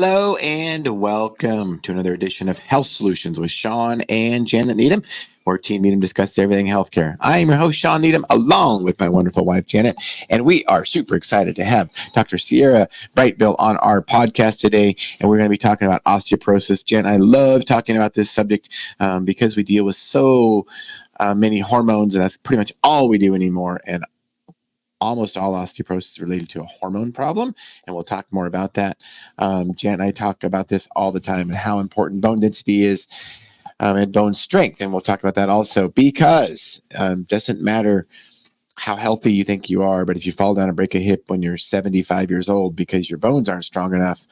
Hello and welcome to another edition of Health Solutions with Shawn and Janet Needham, where Team Needham discusses everything healthcare. I am your host, Shawn Needham, along with my wonderful wife, Janet, and we are super excited to have Dr. Sierra Breitbeil on our podcast today, and we're going to be talking about osteoporosis. Jen, I love talking about this subject because we deal with so many hormones, and that's pretty much all we do anymore, and almost all osteoporosis is related to a hormone problem, and we'll talk more about that. Jan and I talk about this all the time and how important bone density is and bone strength, and we'll talk about that also because it doesn't matter how healthy you think you are, but if you fall down and break a hip when you're 75 years old because your bones aren't strong enough,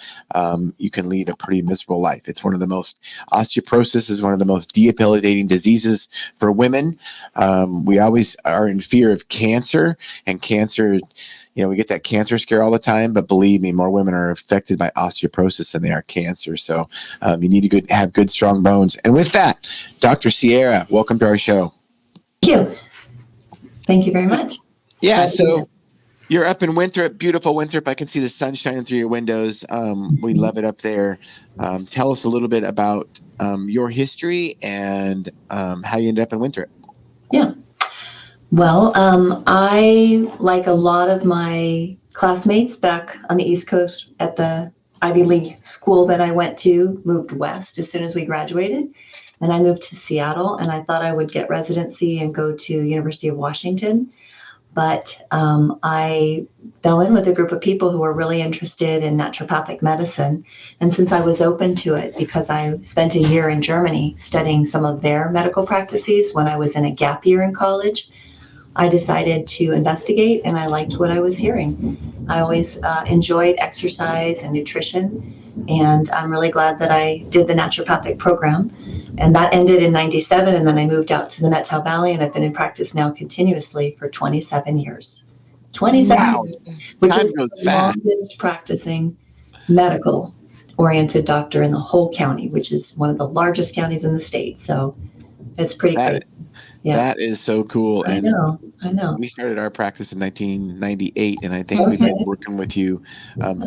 you can lead a pretty miserable life. It's one of the most, osteoporosis is one of the most debilitating diseases for women. We always are in fear of cancer, and cancer, we get that cancer scare all the time, but believe me, more women are affected by osteoporosis than they are cancer. So you need to have good, strong bones. And with that, Dr. Sierra, welcome to our show. Thank you. Thank you very much. Yeah, so you're up in Winthrop, beautiful Winthrop. I can see the sun shining through your windows. We love it up there. Tell us a little bit about your history and how you ended up in Winthrop. Yeah. Well, I, like a lot of my classmates back on the East Coast at the Ivy League school that I went to, moved west as soon as we graduated. And I moved to Seattle, and I thought I would get residency and go to University of Washington. But I fell in with a group of people who were really interested in naturopathic medicine. And since I was open to it, because I spent a year in Germany studying some of their medical practices when I was in a gap year in college, I decided to investigate, and I liked what I was hearing. I always enjoyed exercise and nutrition, and I'm really glad that I did the naturopathic program. And that ended in 97, and then I moved out to the Methow Valley, and I've been in practice now continuously for 27 years. 27 years, which is the longest practicing medical-oriented doctor in the whole county, which is one of the largest counties in the state. So it's pretty crazy. Yeah. That is so cool. I know. We started our practice in 1998, and I think we've been working with you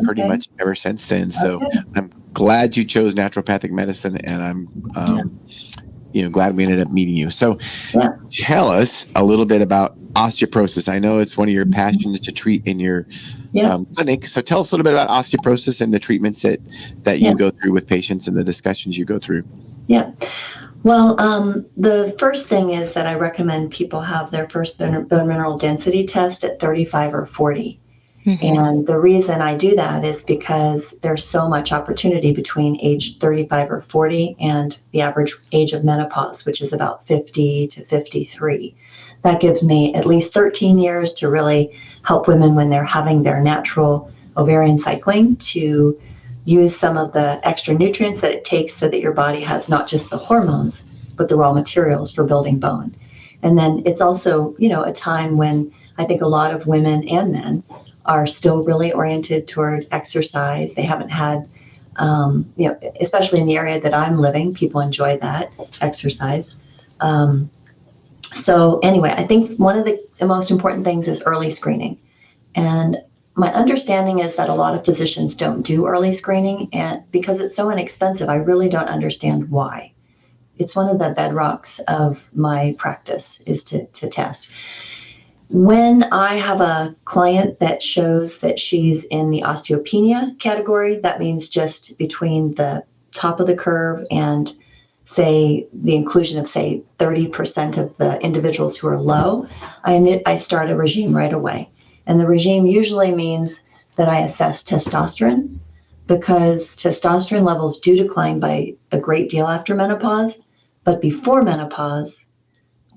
pretty much ever since then. So I'm glad you chose naturopathic medicine, and I'm glad we ended up meeting you. So tell us a little bit about osteoporosis. I know it's one of your passions to treat in your clinic. So tell us a little bit about osteoporosis and the treatments that you go through with patients and the discussions you go through. Yeah. Well, the first thing is that I recommend people have their first bone mineral density test at 35 or 40. Mm-hmm. And the reason I do that is because there's so much opportunity between age 35 or 40 and the average age of menopause, which is about 50 to 53. That gives me at least 13 years to really help women when they're having their natural ovarian cycling to use some of the extra nutrients that it takes so that your body has not just the hormones, but the raw materials for building bone. And then it's also, a time when I think a lot of women and men are still really oriented toward exercise. They haven't had, especially in the area that I'm living, people enjoy that exercise. So anyway, I think one of the most important things is early screening. And my understanding is that a lot of physicians don't do early screening, and because it's so inexpensive, I really don't understand why. It's one of the bedrocks of my practice is to test. When I have a client that shows that she's in the osteopenia category, that means just between the top of the curve and say the inclusion of 30% of the individuals who are low, I start a regime right away. And the regime usually means that I assess testosterone, because testosterone levels do decline by a great deal after menopause. But before menopause,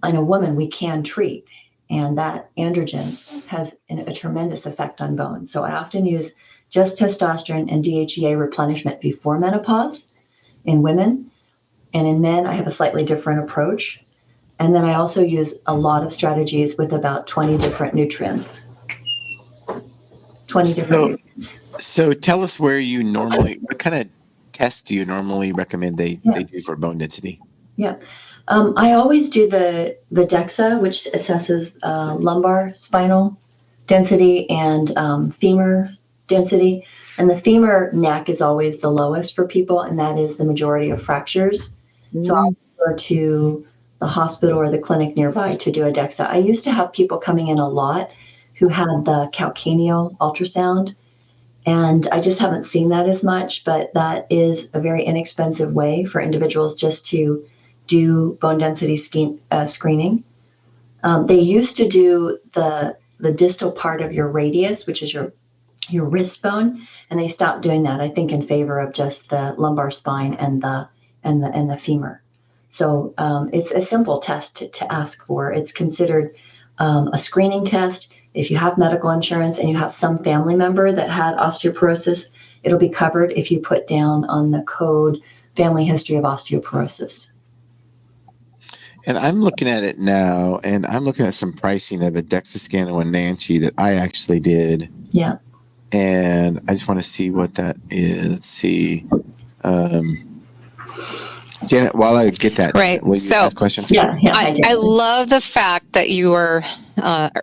in a woman, we can treat. And that androgen has a tremendous effect on bone. So I often use just testosterone and DHEA replenishment before menopause in women. And in men, I have a slightly different approach. And then I also use a lot of strategies with about 20 different nutrients. So tell us what kind of tests do you normally recommend they do for bone density? Yeah. I always do the DEXA, which assesses lumbar spinal density and femur density. And the femur neck is always the lowest for people, and that is the majority of fractures. So I'll go to the hospital or the clinic nearby to do a DEXA. I used to have people coming in a lot who had the calcaneal ultrasound, and I just haven't seen that as much, but that is a very inexpensive way for individuals just to do bone density screening. They used to do the distal part of your radius, which is your wrist bone, and they stopped doing that, I think, in favor of just the lumbar spine and the femur. So it's a simple test to ask for. It's considered a screening test. If you have medical insurance and you have some family member that had osteoporosis, it'll be covered if you put down on the code family history of osteoporosis. And I'm looking at it now, and I'm looking at some pricing of a DEXA scan on Nancy that I actually did. Yeah. And I just want to see what that is. Let's see. Janet, while I get that, right. will you ask questions? Yeah. I love the fact that you are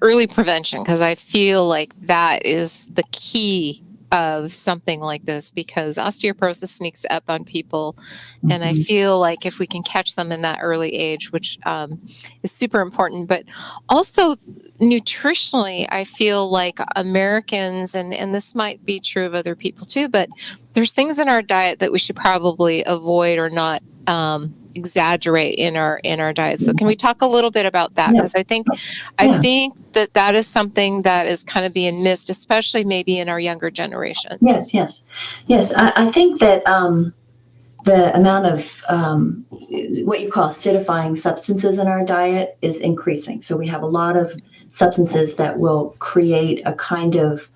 early prevention, because I feel like that is the key of something like this, because osteoporosis sneaks up on people. Mm-hmm. And I feel like if we can catch them in that early age, which is super important, but also nutritionally, I feel like Americans, and this might be true of other people too, but there's things in our diet that we should probably avoid or not exaggerate in our diet. So can we talk a little bit about that? Because I think that is something that is kind of being missed, especially maybe in our younger generations. Yes. I think that the amount of what you call acidifying substances in our diet is increasing. So we have a lot of substances that will create a kind of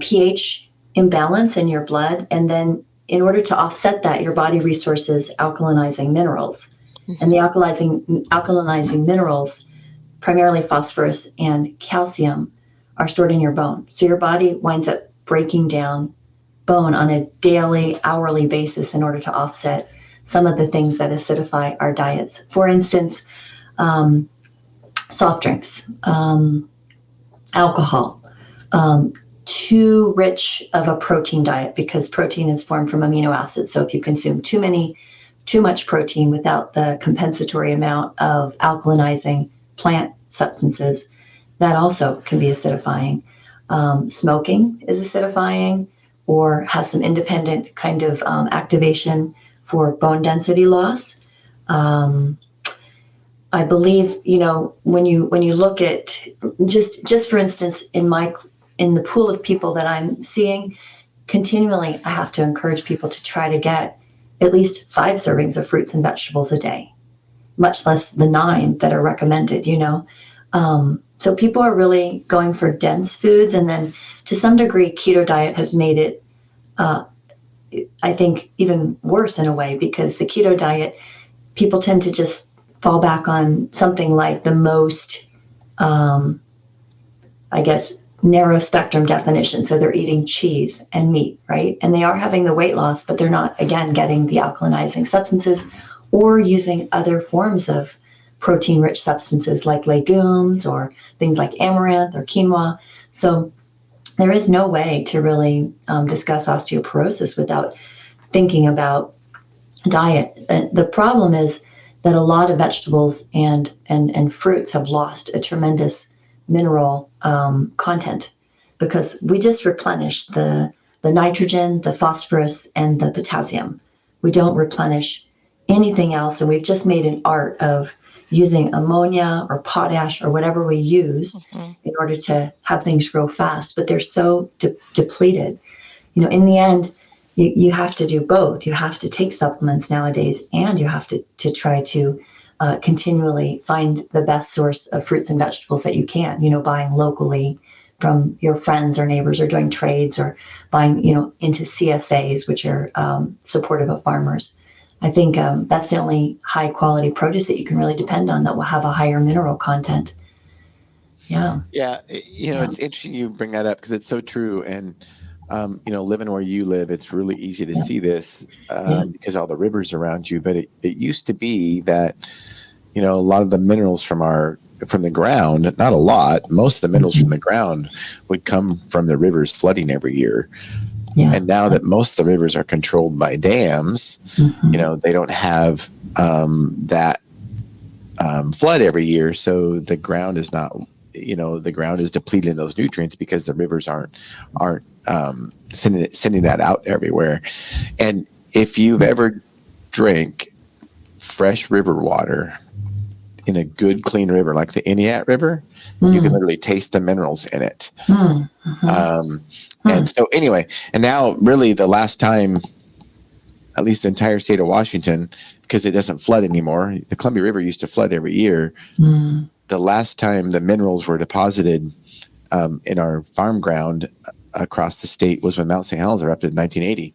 pH imbalance in your blood, and then in order to offset that, your body resources alkalinizing minerals. Mm-hmm. And the alkalinizing minerals, primarily phosphorus and calcium, are stored in your bone. So your body winds up breaking down bone on a daily, hourly basis in order to offset some of the things that acidify our diets. For instance, soft drinks, alcohol, too rich of a protein diet, because protein is formed from amino acids. So if you consume too much protein without the compensatory amount of alkalinizing plant substances, that also can be acidifying. Smoking is acidifying, or has some independent kind of activation for bone density loss. I believe, when you look at just for instance, in the pool of people that I'm seeing, continually, I have to encourage people to try to get at least 5 servings of fruits and vegetables a day, much less the 9 that are recommended, So people are really going for dense foods. And then to some degree, keto diet has made it, I think, even worse in a way, because the keto diet, people tend to just fall back on something like the most, narrow spectrum definition. So they're eating cheese and meat, right? And they are having the weight loss, but they're not, again, getting the alkalinizing substances or using other forms of protein-rich substances like legumes or things like amaranth or quinoa. So there is no way to really discuss osteoporosis without thinking about diet. The problem is that a lot of vegetables and fruits have lost a tremendous mineral content, because we just replenish the nitrogen, the phosphorus, and the potassium. We don't replenish anything else, and we've just made an art of using ammonia or potash or whatever we use in order to have things grow fast, but they're so depleted. In the end, you have to do both. You have to take supplements nowadays, and you have to try to continually find the best source of fruits and vegetables that you can, buying locally from your friends or neighbors, or doing trades, or buying, into CSAs, which are supportive of farmers. I think that's the only high quality produce that you can really depend on that will have a higher mineral content. Yeah. Yeah. It's interesting you bring that up, because it's so true. And, living where you live, it's really easy to see this because all the rivers around you. But it used to be that, a lot of the minerals from our the ground, not a lot. Most of the minerals from the ground would come from the rivers flooding every year. Yeah. And now that most of the rivers are controlled by dams, they don't have that flood every year. So the ground is not, the ground is depleting those nutrients because the rivers aren't sending that out everywhere. And if you've ever drank fresh river water in a good, clean river like the Iniat River, you can literally taste the minerals in it. And so anyway, and now really the last time, at least the entire state of Washington, because it doesn't flood anymore. The Columbia River used to flood every year. The last time the minerals were deposited in our farm ground across the state was when Mount St. Helens erupted in 1980.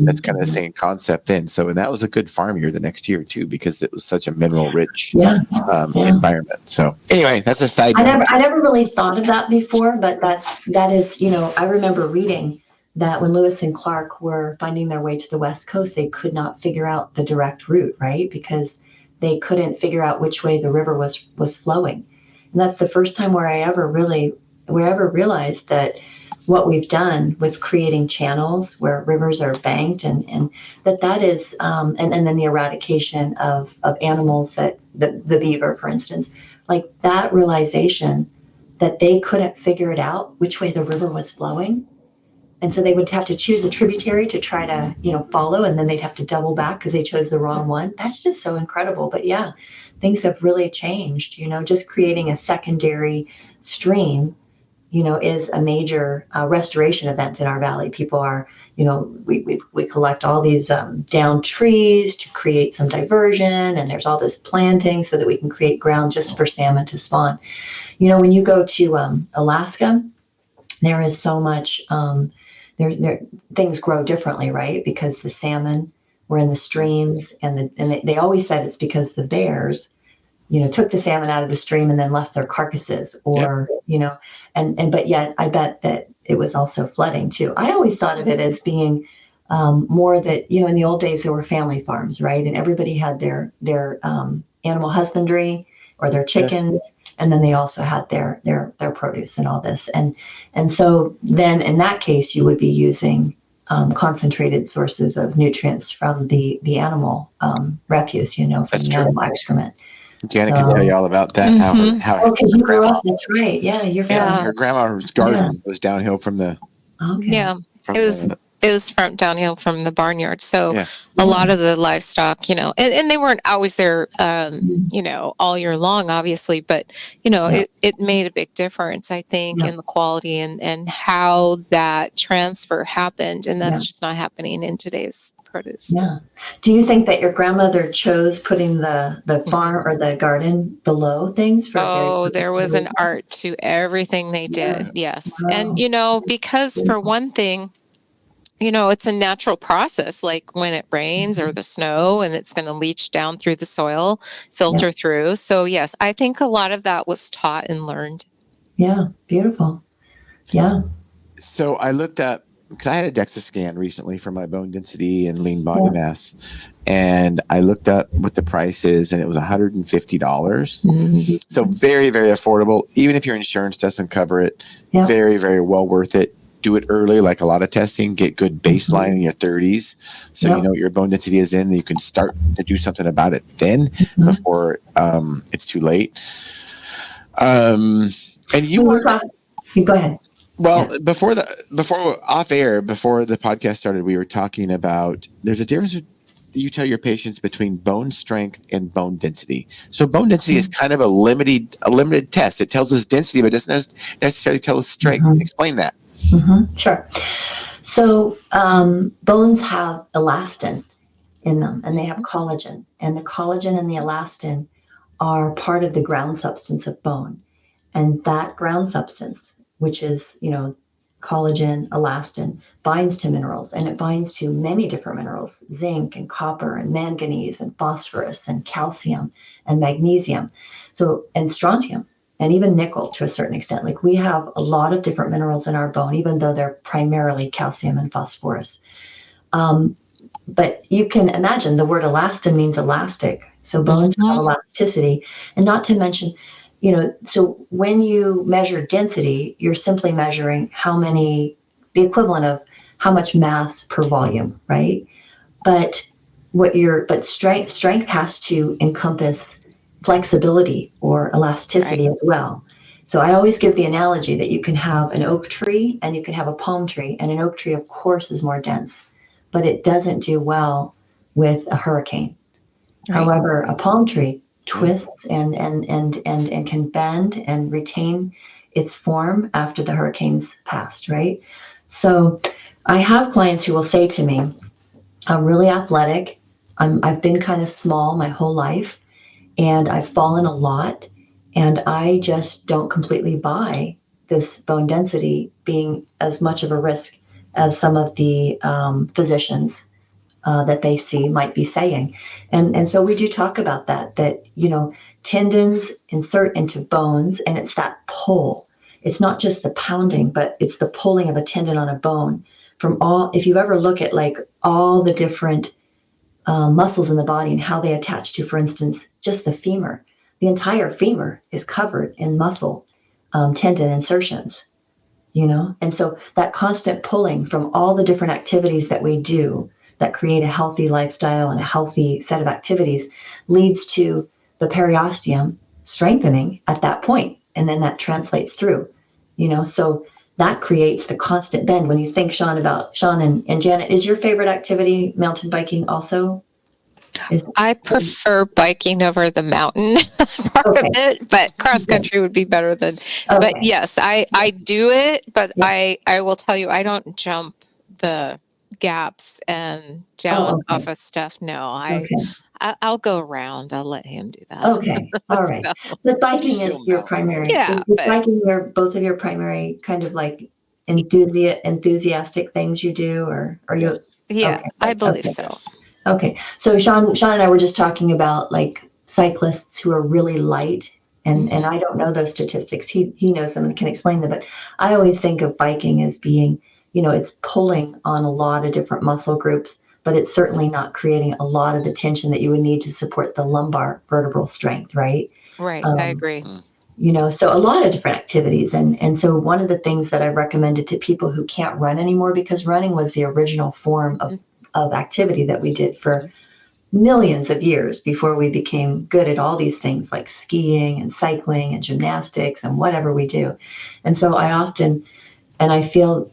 That's kind of the same concept then. So, and that was a good farm year the next year too, because it was such a mineral rich environment. So anyway, that's a side note. I never really thought of that before, but that is, I remember reading that when Lewis and Clark were finding their way to the West Coast, they could not figure out the direct route, right? Because they couldn't figure out which way the river was flowing. And that's the first time where I ever realized that what we've done with creating channels where rivers are banked and that is, and then the eradication of animals, that the beaver, for instance, like that realization that they couldn't figure it out which way the river was flowing. And so they would have to choose a tributary to try to, follow, and then they'd have to double back because they chose the wrong one. That's just so incredible. But yeah, things have really changed, just creating a secondary stream, is a major restoration event in our valley. People are, we collect all these downed trees to create some diversion, and there's all this planting so that we can create ground just for salmon to spawn. When you go to Alaska, there is so much, things grow differently, right? Because the salmon were in the streams, and they always said it's because the bears, took the salmon out of the stream and then left their carcasses, or, but yet I bet that it was also flooding too. I always thought of it as being more that, in the old days there were family farms, right? And everybody had their animal husbandry or their chickens. Yes. And then they also had their produce and all this. And so then in that case, you would be using concentrated sources of nutrients from the animal refuse, from That's the true. Animal excrement. Janet can tell you all about that. How because you grew up. That's right. Yeah, her grandma's garden was downhill from the. Okay. Yeah, it was from downhill from the barnyard. So a lot of the livestock, and they weren't always there, all year long, obviously, but it made a big difference, I think, in the quality and how that transfer happened, and that's just not happening in today's produce. Yeah. Do you think that your grandmother chose putting the farm or the garden below things? There was an art to everything they did. Yes. Wow. And, because for one thing, it's a natural process, like when it rains or the snow, and it's going to leach down through the soil, filter through. So yes, I think a lot of that was taught and learned. Yeah. Beautiful. Yeah. So I looked up, because I had a DEXA scan recently for my bone density and lean body mass. And I looked up what the price is, and it was $150. Mm-hmm. So very, very affordable. Even if your insurance doesn't cover it, very, very well worth it. Do it early, like a lot of testing, get good baseline in your 30s. So you know what your bone density is in, and you can start to do something about it then before it's too late. And you were... Go ahead. Well, before off air, before the podcast started, we were talking about there's a difference you tell your patients between bone strength and bone density. So bone density is kind of a limited test. It tells us density, but doesn't necessarily tell us strength. Explain that. Sure. So bones have elastin in them, and they have collagen. And the collagen and the elastin are part of the ground substance of bone. And that ground substance, which is, collagen, elastin, binds to minerals, and it binds to many different minerals, zinc and copper and manganese and phosphorus and calcium and magnesium, and strontium, and even nickel to a certain extent. Like, we have a lot of different minerals in our bone, even though they're primarily calcium and phosphorus. But you can imagine the word elastin means elastic. So bones have elasticity, and not to mention, so when you measure density, you're simply measuring the equivalent of how much mass per volume, right? But strength has to encompass flexibility or elasticity as well. So I always give the analogy that you can have an oak tree and you can have a palm tree, and an oak tree, of course, is more dense, but it doesn't do well with a hurricane. However, a palm tree twists and can bend and retain its form after the hurricane's passed, right? So I have clients who will say to me, I'm really athletic. I've been kind of small my whole life, and I've fallen a lot, and I just don't completely buy this bone density being as much of a risk as some of the physicians that they see might be saying. And so we do talk about that tendons insert into bones, and it's that pull. It's not just the pounding, but it's the pulling of a tendon on a bone if you ever look at like all the different muscles in the body and how they attach to, for instance, just the femur. The entire femur is covered in muscle tendon insertions, and so that constant pulling from all the different activities that we do that create a healthy lifestyle and a healthy set of activities leads to the periosteum strengthening at that point, and then that translates through, so that creates the constant bend. When you think, Shawn and Janet, is your favorite activity mountain biking also? I prefer biking over the mountain as part of it, but cross country would be better than. But yes, I do it, but I will tell you, I don't jump the gaps and down off of stuff. No, I'll go around. I'll let him do that. Okay, all right. But biking is your primary. Yeah, is biking both of your primary kind of like enthusiastic things you do, or you? Yeah, okay, I believe so. Okay, so Shawn and I were just talking about like cyclists who are really light, and I don't know those statistics. He knows them and can explain them, but I always think of biking as being, it's pulling on a lot of different muscle groups, but it's certainly not creating a lot of the tension that you would need to support the lumbar vertebral strength, right? Right, I agree. So a lot of different activities. And so one of the things that I recommended to people who can't run anymore, because running was the original form of activity that we did for millions of years before we became good at all these things like skiing and cycling and gymnastics and whatever we do. And so I feel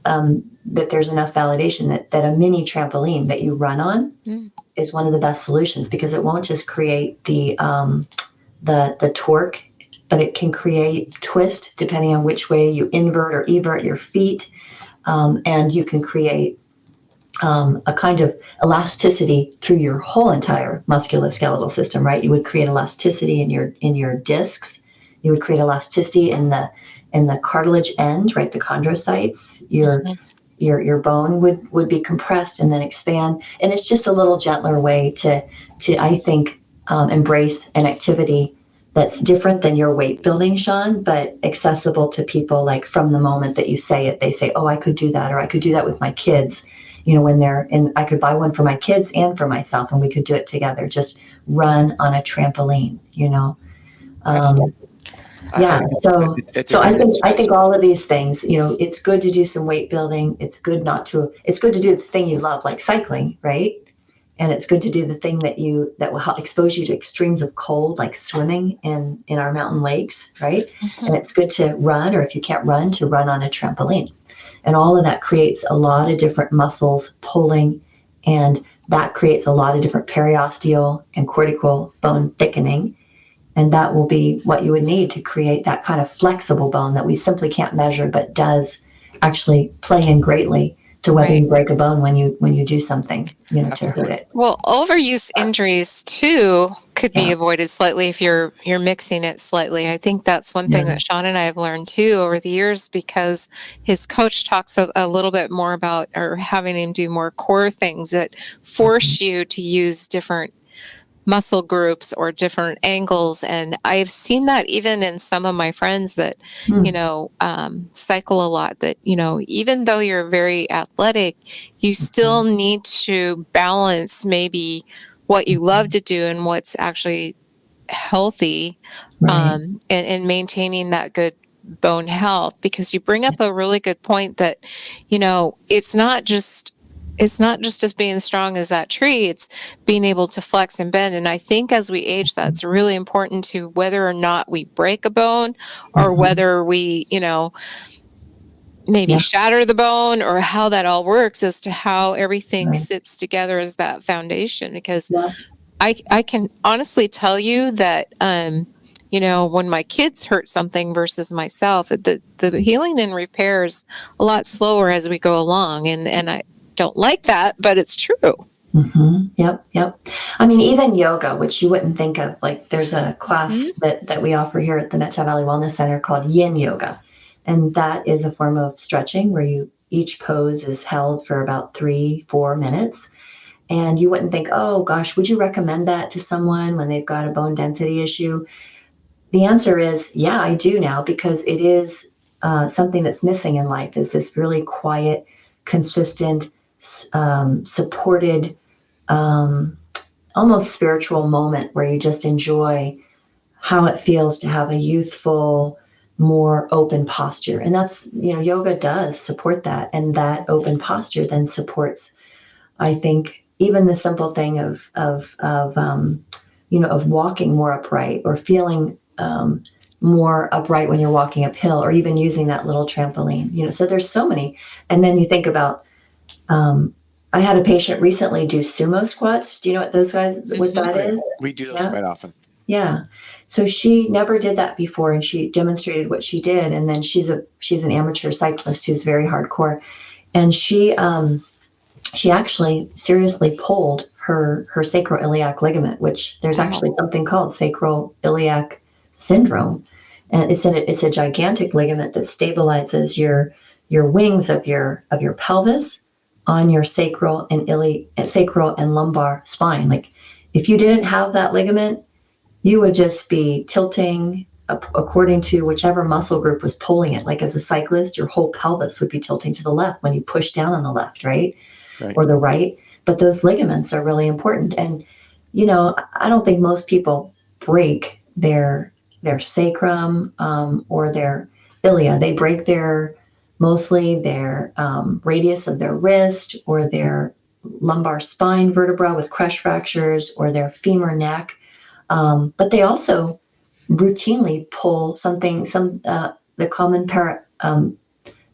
that there's enough validation that a mini trampoline that you run on is one of the best solutions, because it won't just create the torque, but it can create twist depending on which way you invert or evert your feet, and you can create a kind of elasticity through your whole entire musculoskeletal system, right? You would create elasticity in your discs. You would create elasticity in the cartilage end, right? The chondrocytes. Your bone would be compressed and then expand, and it's just a little gentler way to I think embrace an activity that's different than your weight building, Shawn, but accessible to people. Like from the moment that you say it, they say, "Oh, I could do that," or "I could do that with my kids." When they're in, I could buy one for my kids and for myself, and we could do it together. Just run on a trampoline, Yeah. So I think all of these things, it's good to do some weight building. It's good to do the thing you love, like cycling, right? And it's good to do the thing that will help expose you to extremes of cold, like swimming in our mountain lakes, right? And it's good to run, or if you can't run, to run on a trampoline. And all of that creates a lot of different muscles pulling, and that creates a lot of different periosteal and cortical bone thickening. And that will be what you would need to create that kind of flexible bone that we simply can't measure, but does actually play in greatly to whether you break a bone when you do something, to hurt it. Well, overuse injuries too could be avoided slightly if you're mixing it slightly. I think that's one thing that Shawn and I have learned too over the years, because his coach talks a little bit more about, or having him do more core things that force you to use different muscle groups or different angles. And I've seen that even in some of my friends that, cycle a lot, that, even though you're very athletic, you still need to balance maybe what you love to do and what's actually healthy, Right. and maintaining that good bone health. Because you bring up a really good point that, it's not just as being strong as that tree, it's being able to flex and bend. And I think as we age, that's really important to whether or not we break a bone or whether we, maybe shatter the bone, or how that all works as to how everything sits together as that foundation. Because I can honestly tell you that, when my kids hurt something versus myself, the healing and repair is a lot slower as we go along. And I don't like that, but it's true. Yep. I mean, even yoga, which you wouldn't think of, like there's a class that we offer here at the Metro Valley Wellness Center called Yin Yoga. And that is a form of stretching where each pose is held for about 3-4 minutes. And you wouldn't think, oh gosh, would you recommend that to someone when they've got a bone density issue? The answer is, yeah, I do now, because it is something that's missing in life, is this really quiet, consistent, supported, almost spiritual moment where you just enjoy how it feels to have a youthful, more open posture. And that's, yoga does support that. And that open posture then supports, I think, even the simple thing of walking more upright, or feeling more upright when you're walking uphill, or even using that little trampoline. So there's so many. And then you think about, I had a patient recently do sumo squats. Do you know what that is? We do those quite often. Yeah. So she never did that before, and she demonstrated what she did. And then she's an amateur cyclist who's very hardcore. And she actually seriously pulled her sacroiliac ligament, which there's actually something called sacroiliac syndrome. And it's a gigantic ligament that stabilizes your wings of your pelvis on your sacral and lumbar spine. Like, if you didn't have that ligament, you would just be tilting according to whichever muscle group was pulling it. Like, as a cyclist, your whole pelvis would be tilting to the left when you push down on the left, right? Or the right. But those ligaments are really important. And, I don't think most people break their sacrum or their ilia. They break mostly their radius of their wrist, or their lumbar spine vertebra with crush fractures, or their femur neck. But they also routinely pull the common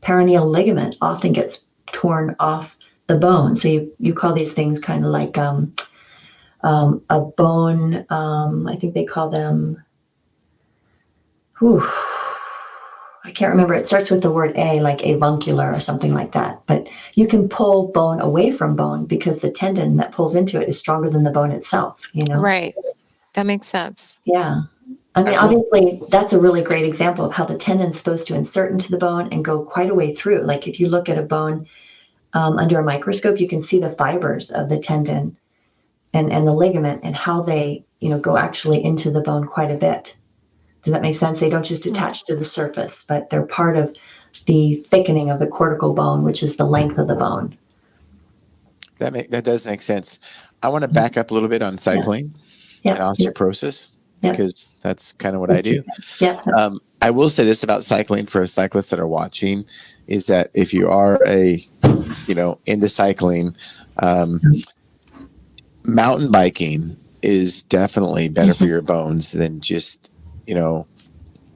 peroneal ligament often gets torn off the bone. So you call these things kind of like a bone, I think they call them, I can't remember. It starts with the word A, like avuncular or something like that. But you can pull bone away from bone because the tendon that pulls into it is stronger than the bone itself, Right. That makes sense. Yeah. I mean, obviously, that's a really great example of how the tendon is supposed to insert into the bone and go quite a way through. Like, if you look at a bone under a microscope, you can see the fibers of the tendon and the ligament, and how they, go actually into the bone quite a bit. Does that make sense? They don't just attach to the surface, but they're part of the thickening of the cortical bone, which is the length of the bone. That does make sense. I want to back up a little bit on cycling and osteoporosis, because that's kind of what I do. I will say this about cycling for cyclists that are watching, is that if you are into cycling, mountain biking is definitely better for your bones than just,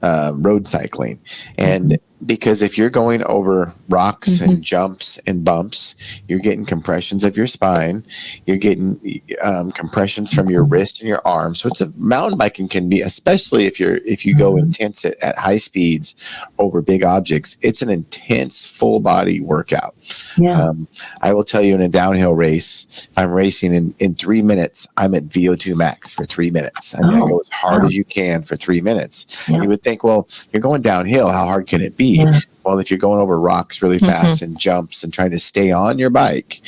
road cycling. And because if you're going over rocks and jumps and bumps, you're getting compressions of your spine, you're getting compressions from your wrist and your arm. So mountain biking can be, especially if you go intense at high speeds over big objects, it's an intense full body workout. I will tell you, in a downhill race, if I'm racing in 3 minutes, I'm at VO2 max for 3 minutes. I go as hard as you can for 3 minutes. You would think, well, you're going downhill, how hard can it be? Well, if you're going over rocks really fast and jumps and trying to stay on your bike,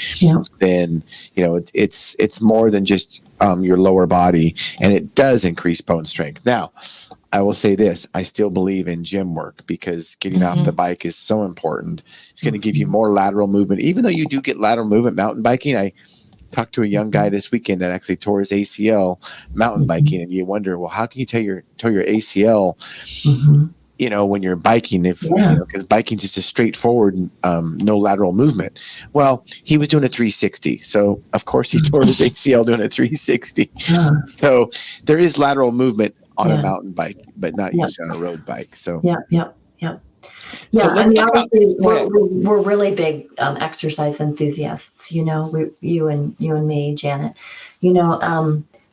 then it's more than just your lower body, and it does increase bone strength. Now, I will say this: I still believe in gym work, because getting off the bike is so important. It's going to give you more lateral movement, even though you do get lateral movement mountain biking. talked to a young guy this weekend that actually tore his ACL mountain biking, and you wonder, well, how can you tear your ACL? When you're biking, because biking is just a straightforward, no lateral movement. Well, he was doing a 360. So of course he tore his ACL doing a 360. So there is lateral movement on a mountain bike, but not usually on a road bike. So So let's talk about, we're really big exercise enthusiasts. You and me, Janet.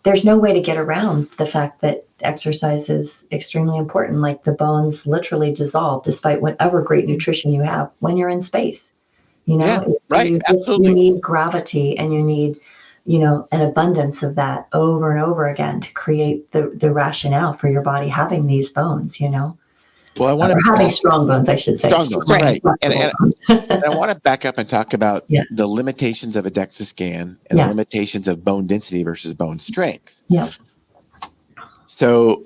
There's no way to get around the fact that exercise is extremely important. Like the bones literally dissolve despite whatever great nutrition you have when you're in space. Absolutely. You need gravity, and you need, an abundance of that over and over again to create the rationale for your body having these bones. Well, I want to having strong bones, I should say. Strong bones, right? And I want to back up and talk about the limitations of a DEXA scan and the limitations of bone density versus bone strength. Yeah. So,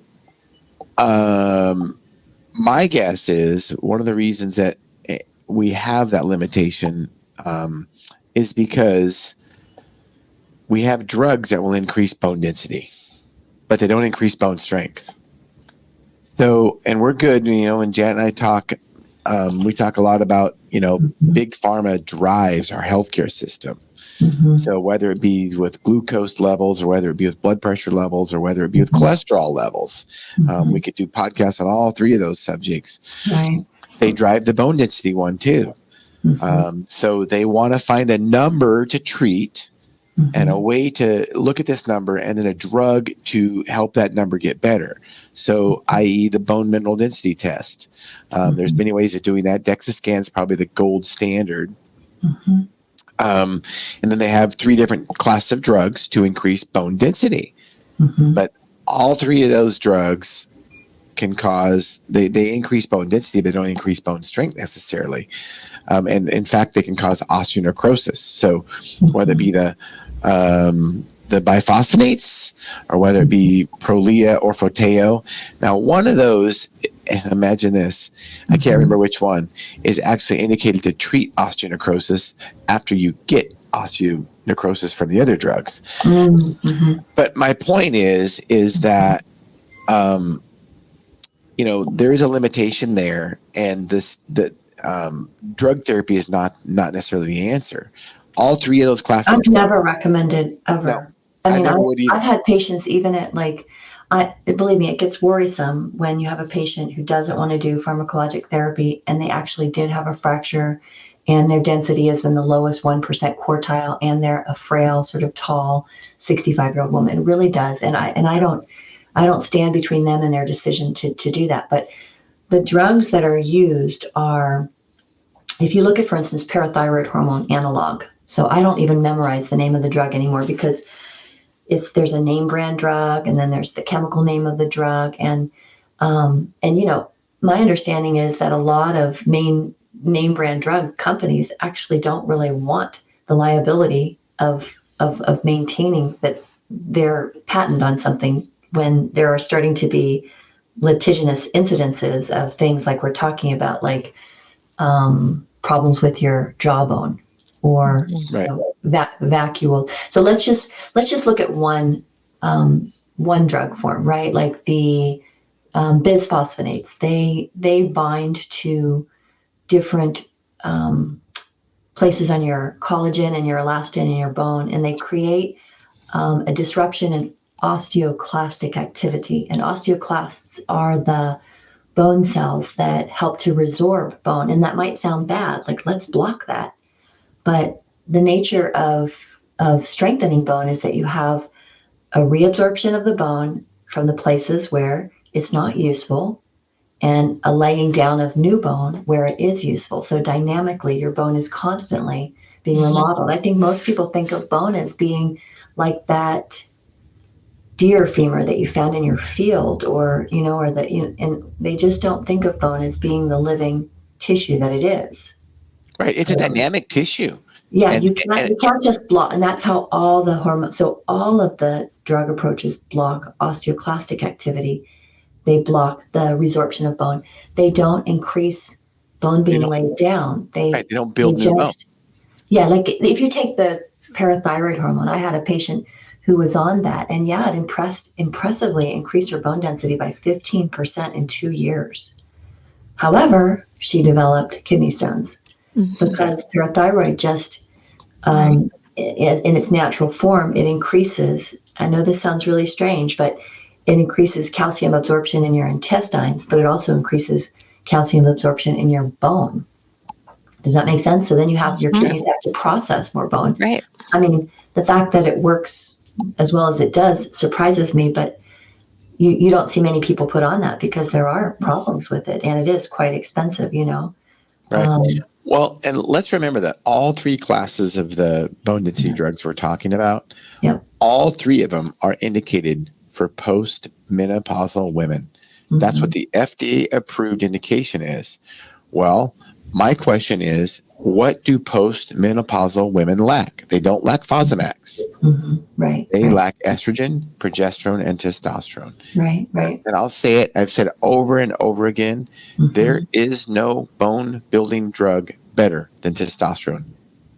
my guess is one of the reasons that we have that limitation is because we have drugs that will increase bone density, but they don't increase bone strength. So, and we're good, and Janet and I talk, we talk a lot about, big pharma drives our healthcare system. So whether it be with glucose levels, or whether it be with blood pressure levels, or whether it be with cholesterol levels, we could do podcasts on all three of those subjects. Right. They drive the bone density one too. So they want to find a number to treat and a way to look at this number, and then a drug to help that number get better. So, i.e. the bone mineral density test. There's many ways of doing that. DEXA scan is probably the gold standard. And then they have 3 different classes of drugs to increase bone density. But all 3 of those drugs can cause, they increase bone density, but don't increase bone strength necessarily. And in fact, they can cause osteonecrosis. So whether it be the biphosphonates, or whether it be Prolia or Forteo. Now, one of those, imagine this, I can't remember which one, is actually indicated to treat osteonecrosis after you get osteonecrosis from the other drugs. But my point is that, there is a limitation there, and drug therapy is not necessarily the answer. All 3 of those classes. I've never recommended ever. No, I never would either. I've had patients even at believe me, it gets worrisome when you have a patient who doesn't want to do pharmacologic therapy, and they actually did have a fracture, and their density is in the lowest 1% quartile, and they're a frail, sort of tall, 65-year-old woman. It really does. And I don't stand between them and their decision to do that. But the drugs that are used are, if you look at, for instance, parathyroid hormone analog. So I don't even memorize the name of the drug anymore, because there's a name brand drug, and then there's the chemical name of the drug. And my understanding is that a lot of main name brand drug companies actually don't really want the liability of maintaining that their patent on something, when there are starting to be litigious incidences of things like we're talking about, like problems with your jawbone, or vacuole. So let's just look at one drug form, right? Like the bisphosphonates. They bind to different places on your collagen and your elastin and your bone, and they create a disruption in osteoclastic activity. And osteoclasts are the bone cells that help to resorb bone. And that might sound bad, like let's block that. But the nature of strengthening bone is that you have a reabsorption of the bone from the places where it's not useful, and a laying down of new bone where it is useful. So dynamically, your bone is constantly being remodeled. I think most people think of bone as being like that deer femur that you found in your field, and they just don't think of bone as being the living tissue that it is. Right. It's a dynamic tissue. Yeah, you can't just block, and that's how all the hormones, so all of the drug approaches block osteoclastic activity. They block the resorption of bone. They don't increase bone being laid down. They don't build new bone. Yeah, like if you take the parathyroid hormone. I had a patient who was on that, and yeah, it impressively increased her bone density by 15% in 2 years. However, she developed kidney stones because parathyroid just, in its natural form, it increases. I know this sounds really strange, but it increases calcium absorption in your intestines, but it also increases calcium absorption in your bone. Does that make sense? So then you have your kidneys have to process more bone. Right. I mean, the fact that it works as well as it does surprises me, but you don't see many people put on that because there are problems with it, and it is quite expensive, Right. Well, and let's remember that all three classes of the bone density drugs we're talking about, all three of them are indicated for post-menopausal women. That's what the FDA approved indication is. Well, my question is, what do post-menopausal women lack? They don't lack Fosamax. Right. They lack estrogen, progesterone, and testosterone. Right. And I'll say it, I've said it over and over again, there is no bone building drug better than testosterone,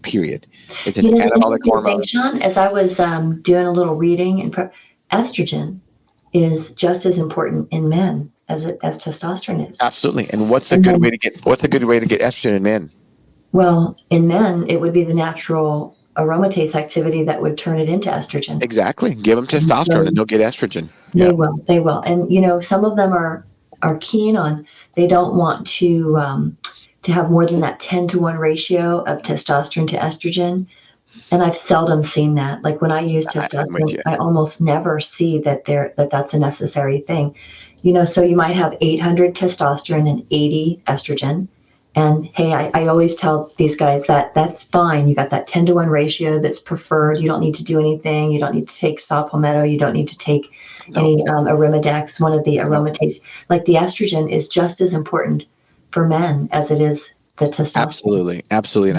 period. It's an anabolic hormone. Shawn, as I was doing a little reading, and estrogen is just as important in men as testosterone is. Absolutely. And what's a good way to get estrogen in men? Well, in men, it would be the natural aromatase activity that would turn it into estrogen. Exactly. Give them testosterone and they'll get estrogen. They will. And, some of them are keen on, they don't want to have more than that 10-to-1 ratio of testosterone to estrogen. And I've seldom seen that. Like when I use testosterone, I almost never see that's a necessary thing. So you might have 800 testosterone and 80 estrogen. And hey, I always tell these guys that that's fine. You got that 10-to-1 ratio that's preferred. You don't need to do anything. You don't need to take saw palmetto. You don't need to take any Arimidex, one of the aromatase. Like the estrogen is just as important for men as it is the testosterone. Absolutely. And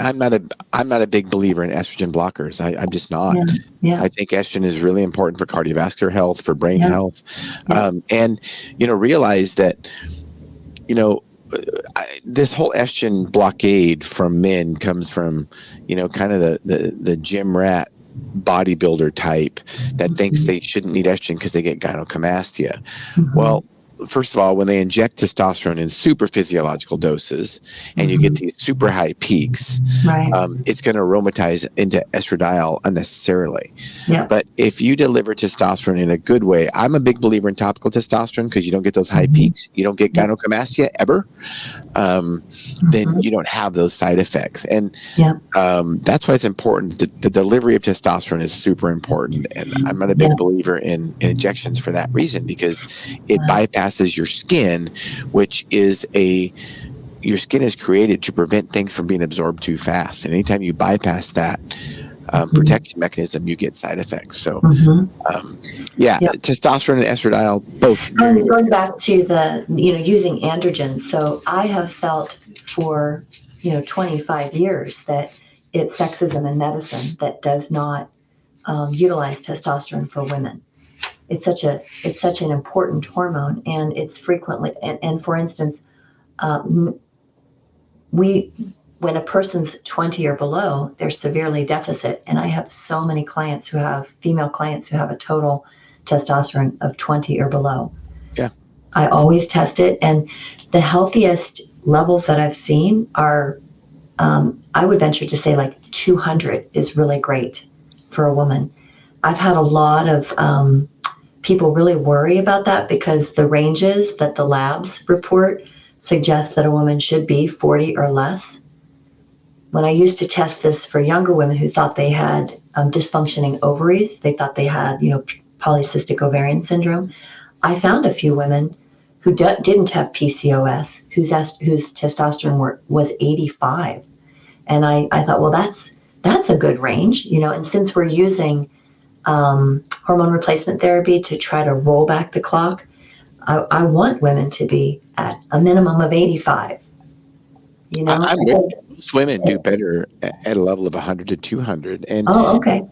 I'm not a big believer in estrogen blockers. I'm just not. Yeah. I think estrogen is really important for cardiovascular health, for brain health. And realize that, this whole estrogen blockade from men comes from, kind of the gym rat bodybuilder type that thinks they shouldn't need estrogen because they get gynecomastia. Well, first of all, when they inject testosterone in super physiological doses and you get these super high peaks, it's going to aromatize into estradiol unnecessarily. But if you deliver testosterone in a good way, I'm a big believer in topical testosterone because you don't get those high peaks. You don't get gynecomastia ever. Then you don't have those side effects. And that's why it's important. The delivery of testosterone is super important. And I'm not a big believer in injections for that reason because it bypasses your skin, which is your skin is created to prevent things from being absorbed too fast. And anytime you bypass that protection mechanism, you get side effects. So, testosterone and estradiol both. Going back to the, using androgens. So I have felt for, 25 years that it's sexism in medicine that does not utilize testosterone for women. It's such an important hormone, and it's frequently, and for instance, when a person's 20 or below, they're severely deficit. And I have so many female clients who have a total testosterone of 20 or below. Yeah. I always test it. And the healthiest levels that I've seen are, I would venture to say like 200 is really great for a woman. I've had a lot of people really worry about that because the ranges that the labs report suggest that a woman should be 40 or less. When I used to test this for younger women who thought they had dysfunctioning ovaries, they thought they had, polycystic ovarian syndrome, I found a few women who didn't have PCOS, whose testosterone was 85. And I thought, well, that's a good range, and since we're using hormone replacement therapy to try to roll back the clock, I want women to be at a minimum of 85. Most women do better at a level of 100 to 200. And okay.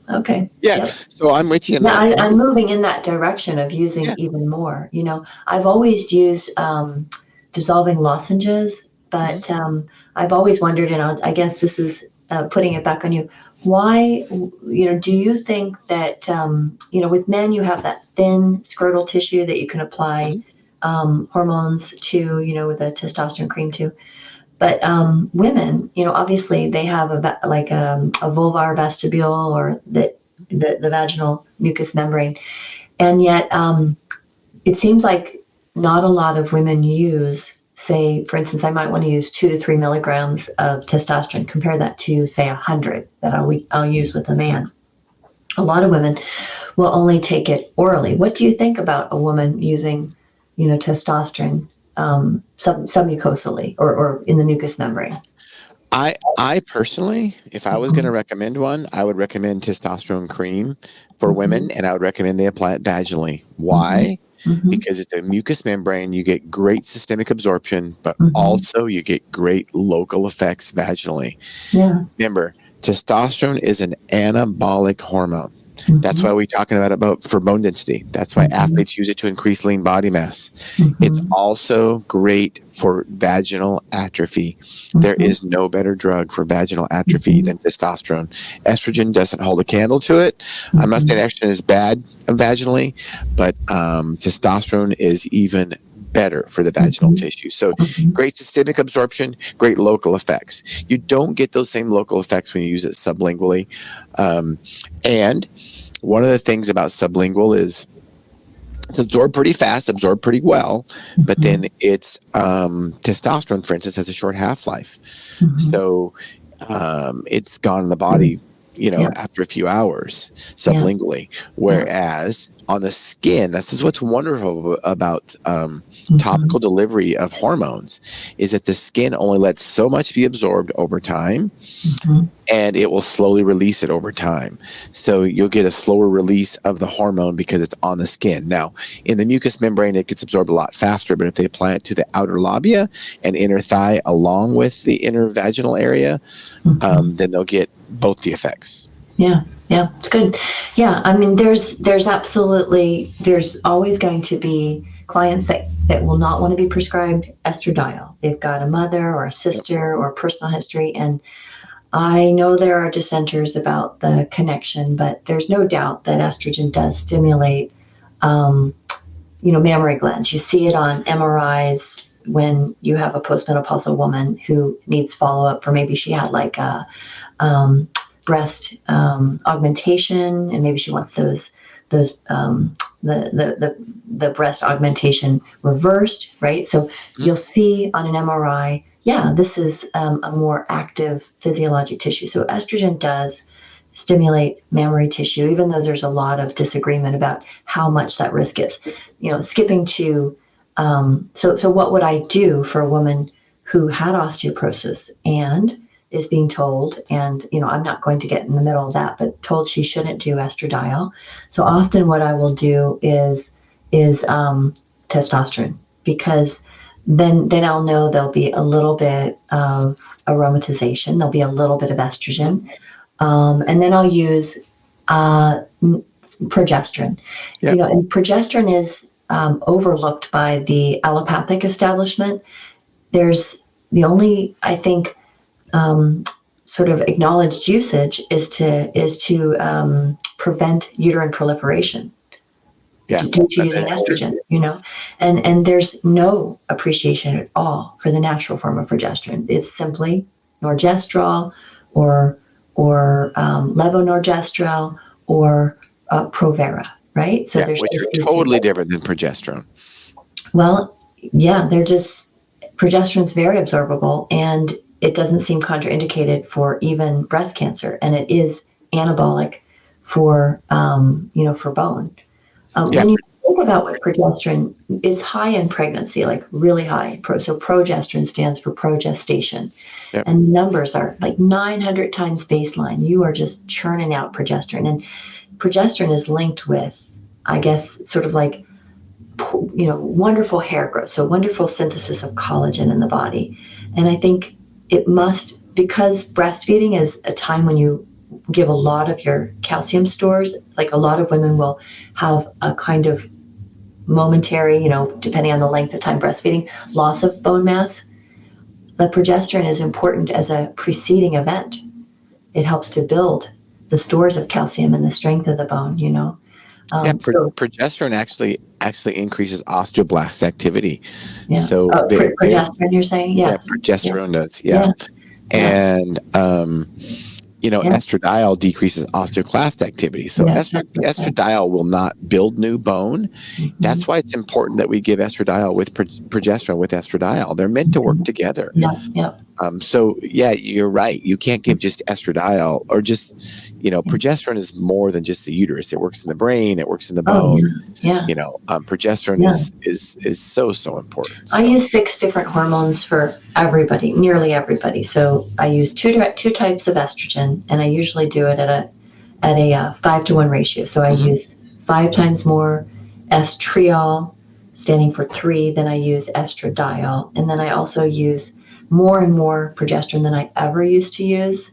Yeah. Yep. So I'm with you. I'm moving in that direction of using even more. I've always used dissolving lozenges, but I've always wondered, and I guess this is putting it back on you, why, do you think that, with men, you have that thin scrotal tissue that you can apply hormones to, with a testosterone cream too. But women, obviously they have a vulvar vestibule or the vaginal mucous membrane. And yet it seems like not a lot of women use, say, for instance, I might want to use 2 to 3 milligrams of testosterone. Compare that to, say, 100 that I'll use with a man. A lot of women will only take it orally. What do you think about a woman using, testosterone submucosally or in the mucous membrane? I personally, if I was going to recommend one, I would recommend testosterone cream for women, and I would recommend they apply it vaginally. Why? Because it's a mucous membrane. You get great systemic absorption, but also you get great local effects vaginally. Yeah. Remember, testosterone is an anabolic hormone. That's why we're talking about for bone density. That's why athletes use it to increase lean body mass. It's also great for vaginal atrophy. There is no better drug for vaginal atrophy than testosterone. Estrogen doesn't hold a candle to it. I'm not saying estrogen is bad vaginally, but testosterone is even better for the vaginal tissue. So great systemic absorption, great local effects. You don't get those same local effects when you use it sublingually. And one of the things about sublingual is it's absorbed pretty fast, absorbed pretty well, but then it's testosterone, for instance, has a short half-life. So it's gone in the body, after a few hours sublingually. Whereas on the skin, this is what's wonderful about topical delivery of hormones, is that the skin only lets so much be absorbed over time, and it will slowly release it over time. So you'll get a slower release of the hormone because it's on the skin. Now, in the mucous membrane, it gets absorbed a lot faster, but if they apply it to the outer labia and inner thigh along with the inner vaginal area, then they'll get both the effects. Yeah, it's good. Yeah, I mean, there's always going to be clients that will not want to be prescribed estradiol. They've got a mother or a sister or personal history, and I know there are dissenters about the connection, but there's no doubt that estrogen does stimulate, mammary glands. You see it on MRIs when you have a postmenopausal woman who needs follow-up for maybe she had like a breast augmentation, and maybe she wants the breast augmentation reversed, right? So you'll see on an MRI, this is a more active physiologic tissue. So estrogen does stimulate mammary tissue, even though there's a lot of disagreement about how much that risk is. Skipping to, so what would I do for a woman who had osteoporosis and is being told, and I'm not going to get in the middle of that, but told she shouldn't do estradiol. So often what I will do is testosterone, because then I'll know there'll be a little bit of aromatization, there'll be a little bit of estrogen, and then I'll use progesterone. And progesterone is overlooked by the allopathic establishment. There's the only, I think, sort of acknowledged usage is to prevent uterine proliferation. Due to using estrogen, and there's no appreciation at all for the natural form of progesterone. It's simply norgestrel or levonorgestrel or Provera, right? So which are totally different than progesterone. Well, progesterone's very absorbable, and it doesn't seem contraindicated for even breast cancer, and it is anabolic for for bone. When you think about what progesterone is, high in pregnancy, like really high. So progesterone stands for progestation, and numbers are like 900 times baseline. You are just churning out progesterone, and progesterone is linked with, I guess, sort of like wonderful hair growth, so wonderful synthesis of collagen in the body. And I think it must, because breastfeeding is a time when you give a lot of your calcium stores, like a lot of women will have a kind of momentary, depending on the length of time breastfeeding, loss of bone mass. The progesterone is important as a preceding event. it helps to build the stores of calcium and the strength of the bone, So, progesterone actually increases osteoblast activity. yeah. So Progesterone, you're saying? yeah, Yes. progesterone does. Yeah. And Yeah. estradiol decreases osteoclast activity. So Yes, that's right. estradiol will not build new bone. That's why it's important that we give estradiol with progesterone with estradiol. They're meant to work together. Yeah. So yeah, you're right. You can't give just estradiol or just, progesterone is more than just the uterus. It works in the brain. It works in the bone. Yeah. Progesterone is so important. So. I use 6 different hormones for everybody, nearly everybody. So I use two types of estrogen, and I usually do it at a 5-to-1 ratio. So I use 5 times more estriol, standing for 3, than I use estradiol, and then I also use more and more progesterone than I ever used to use.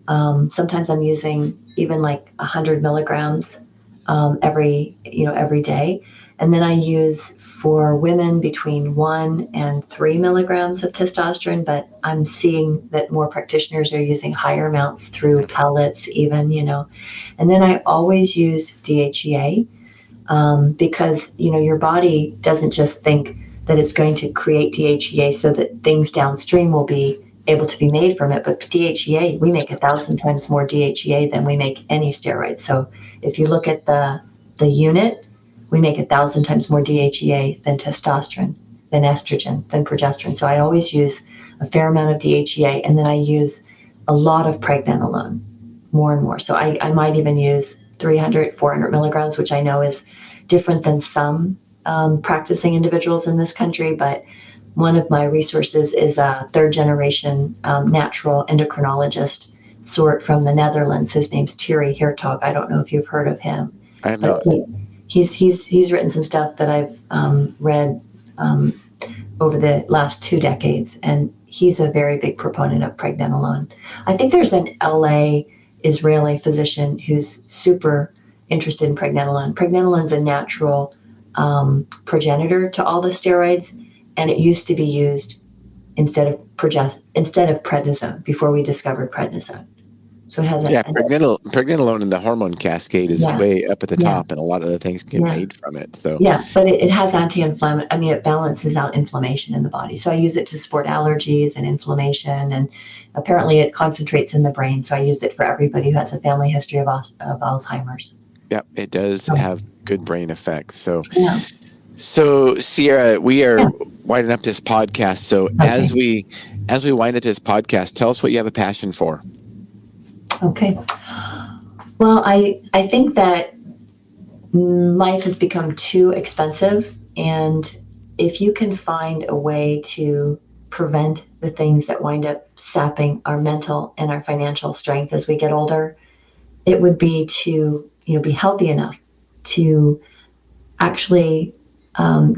Sometimes I'm using even like 100 milligrams every day. And then I use for women between 1 and 3 milligrams of testosterone, but I'm seeing that more practitioners are using higher amounts through pellets even, And then I always use DHEA because, your body doesn't just think that it's going to create DHEA so that things downstream will be able to be made from it. But DHEA, we make 1,000 times more DHEA than we make any steroid. So if you look at the unit, we make 1,000 times more DHEA than testosterone, than estrogen, than progesterone. So I always use a fair amount of DHEA, and then I use a lot of pregnenolone, more and more. So I might even use 300, 400 milligrams, which I know is different than some practicing individuals in this country, but one of my resources is a 3rd-generation natural endocrinologist sort from the Netherlands. His name's Thierry Hertog. I don't know if you've heard of him. I have not. He's written some stuff that I've read over the last 2 decades, and he's a very big proponent of pregnenolone. I think there's an LA Israeli physician who's super interested in pregnenolone. Pregnenolone's a natural progenitor to all the steroids, and it used to be used instead of prednisone before we discovered prednisone. So it has pregnenolone in the hormone cascade is way up at the top, and a lot of the things get made from it. So but it has anti-inflammatory. I mean, it balances out inflammation in the body. So I use it to support allergies and inflammation, and apparently it concentrates in the brain. So I use it for everybody who has a family history of Alzheimer's. Yeah, it does have good brain effects. So Sierra, we are winding up this podcast. So as we wind up this podcast, tell us what you have a passion for. Okay. Well, I think that life has become too expensive, and if you can find a way to prevent the things that wind up sapping our mental and our financial strength as we get older, it would be to be healthy enough to actually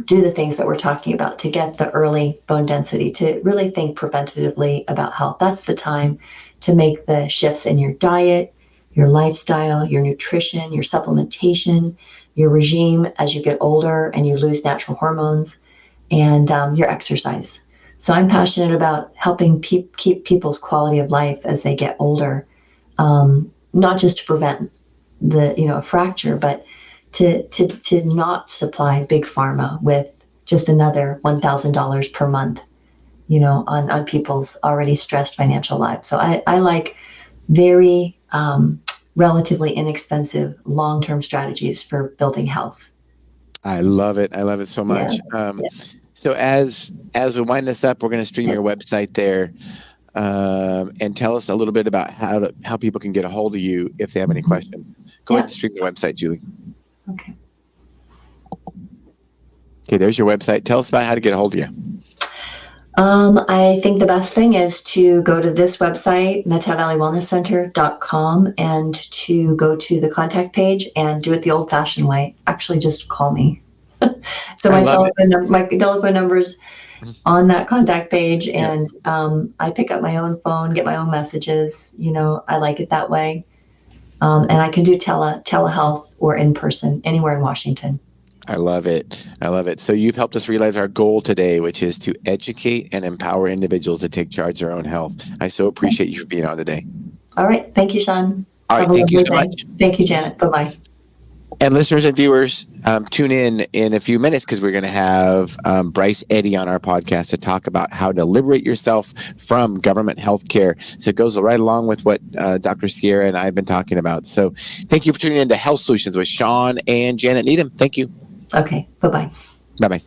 do the things that we're talking about, to get the early bone density, to really think preventatively about health. That's the time to make the shifts in your diet, your lifestyle, your nutrition, your supplementation, your regime as you get older and you lose natural hormones, and your exercise. So I'm passionate about helping keep people's quality of life as they get older, not just to prevent a fracture, but to not supply big pharma with just another $1,000 per month, on people's already stressed financial lives. So I like very relatively inexpensive long-term strategies for building health. I love it. I love it so much. So as we wind this up, we're going to stream your website there, and tell us a little bit about how people can get a hold of you if they have any questions. Go ahead and stream the website, Julie. Okay. Okay, there's your website. Tell us about how to get a hold of you. I think the best thing is to go to this website, metavalley.wellnesscenter.com, and to go to the contact page and do it the old-fashioned way. Actually, just call me. So my telephone number's on that contact page, and I pick up my own phone, get my own messages. I like it that way. And I can do telehealth or in person anywhere in Washington. I love it. I love it. So you've helped us realize our goal today, which is to educate and empower individuals to take charge of their own health. I so appreciate you for being on today. All right. Thank you, Shawn. All right. Have a Thank you lovely so day. much. Thank you, Janet. Bye-bye. And listeners and viewers, tune in a few minutes because we're going to have Bryce Eddy on our podcast to talk about how to liberate yourself from government health care. So it goes right along with what Dr. Sierra and I have been talking about. So thank you for tuning in to Health Solutions with Shawn and Janet Needham. Thank you. Okay. Bye-bye. Bye-bye.